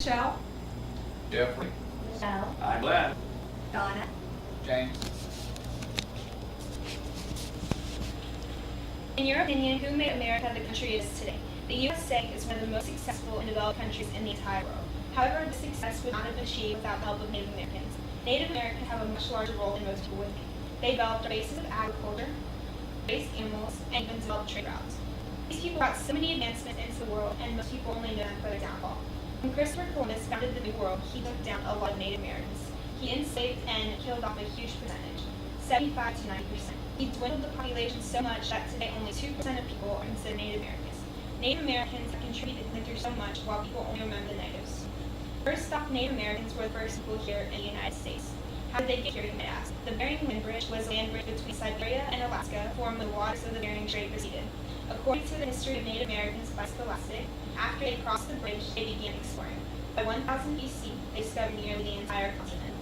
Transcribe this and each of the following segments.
Michelle, Jeffrey. Michelle. I'm Glenn. Donna. James. In your opinion, who made America the country it is today? The USA is one of the most successful and developed countries in the entire world. However, this success would not have been achieved without the help of Native Americans. Native Americans have a much larger role than most people would think. They developed the basis of agriculture, raised animals, and even developed trade routes. These people brought so many advancements into the world, and most people only know them for their downfall. When Christopher Columbus founded the New World, he took down a lot of Native Americans. He enslaved and killed off a huge percentage, 75 to 90%. He dwindled the population so much that today only 2% of people are considered Native Americans. Native Americans have contributed to through so much while people only remember the negatives. First off, Native Americans were the first people here in the United States. How did they get here, you might ask? The Bering Land Bridge was a land bridge between Siberia and Alaska, formed when the waters of the Bering Strait receded. According to the history of Native Americans by Scholastic, after they crossed the bridge, they began exploring. By 1000 BC, they discovered nearly the entire continent.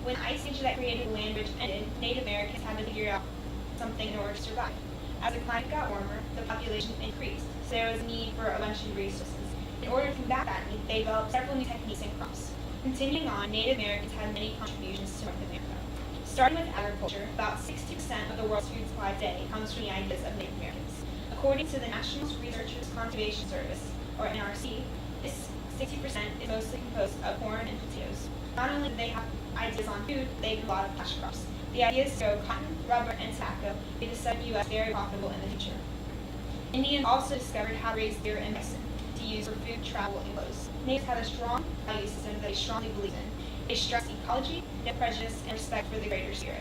When the ice age that created the land bridge ended, Native Americans had to figure out something in order to survive. As the climate got warmer, the population increased, so there was a need for a bunch of resources. In order to combat that need, they developed several new techniques and crops. Continuing on, Native Americans had many contributions to North America. Starting with agriculture, about 60% of the world's food supply today comes from the ideas of Native Americans. According to the National Researchers Conservation Service, or NRC, this 60% is mostly composed of corn and potatoes. Not only do they have ideas on food, they do a lot of cash crops. The idea is to grow cotton, rubber, and tobacco made the southern U.S. very profitable in the future. Indians also discovered how to raise deer and bison to use for food, travel, and clothes. Natives have a strong value system that they strongly believe in. They stress ecology, no prejudice, and respect for the greater spirit.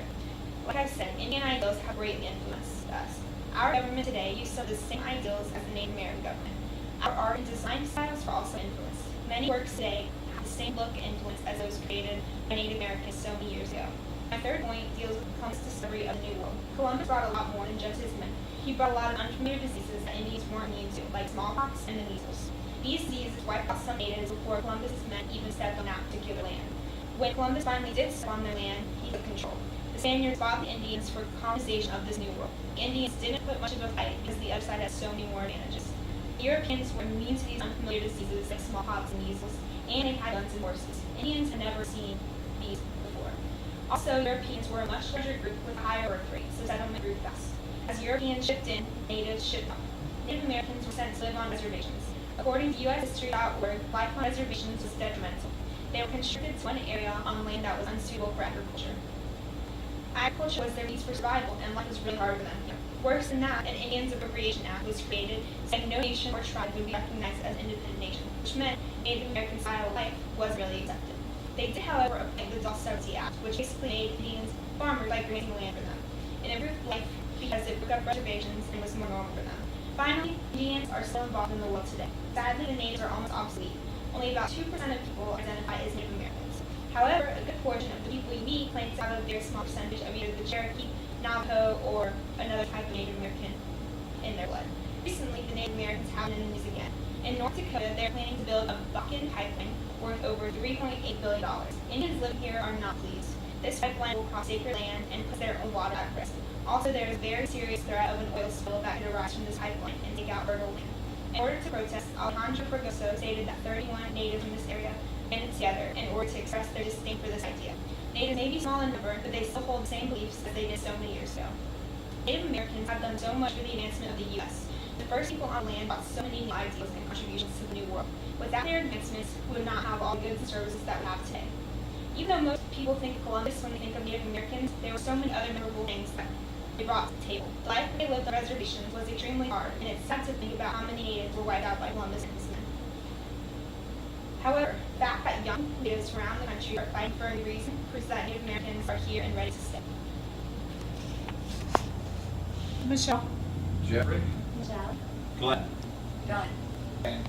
Like I said, Indian ideals have greatly influenced us. Our government today uses some of the same ideals as the Native American government. Our art and design styles are also influenced. Many works today have the same look and influence as those created by Native Americans so many years ago. My third point deals with Columbus' discovery of the New World. Columbus brought a lot more than just his men. He brought a lot of unfamiliar diseases that Indians weren't immune to, like smallpox and the measles. These diseases wiped out some natives before Columbus' men even stepped on that particular land. When Columbus finally did step on their land, he took control. The Spaniards fought the Indians for colonization of this new world. The Indians didn't put much of a fight because the other side had so many more advantages. The Europeans were immune to these unfamiliar diseases like smallpox and measles, and they had guns and horses. Indians had never seen these before. Also, Europeans were a much larger group with a higher birth rate, so settlement grew fast. As Europeans shipped in, natives shipped out. Native Americans were sent to live on reservations. According to USHistory.org, life on reservations was detrimental. They were constricted to one area on land that was unsuitable for agriculture. Agriculture was their means for survival, and life was really hard for them. Worse than that, an Indians Appropriation Act was created saying no nation or tribe would be recognized as an independent nation, which meant Native American style of life wasn't really accepted. They did, however, appoint the Adult Sovereignty Act, which basically made Indians farmers by grazing land for them. It improved life because it broke up reservations and was more normal for them. Finally, Indians are still involved in the world today. Sadly, the natives are almost obsolete. Only about 2% of people identify as Native Americans. However, a good portion of the people we meet claim to have a very small percentage of either the Cherokee, Navajo, or another type of Native American in their blood. Recently, the Native Americans have been in the news again. In North Dakota, they're planning to build a Bakken pipeline worth over $3.8 billion. Indians living here are not pleased. This pipeline will cross sacred land and put their own water at risk. Also, there is a very serious threat of an oil spill that could arise from this pipeline and take out fertile land. In order to protest, Alejandro Fragoso stated that 31 natives in this area banded together in order to express their disdain for this idea. Natives may be small in number, but they still hold the same beliefs as they did so many years ago. Native Americans have done so much for the advancement of the U.S. The first people on land brought so many new ideas and contributions to the New World. Without their advancements, we would not have all the goods and services that we have today. Even though most people think of Columbus when they think of Native Americans, there were so many other memorable things that they brought to the table. The life they lived on reservations was extremely hard, and it's sad to think about how many natives were wiped out by Columbus and his men. However, the fact that young natives around the country are fighting for a reason proves that Native Americans are here and ready to stay. Michelle, Jeffrey. Michelle. Glenn. Donna. James.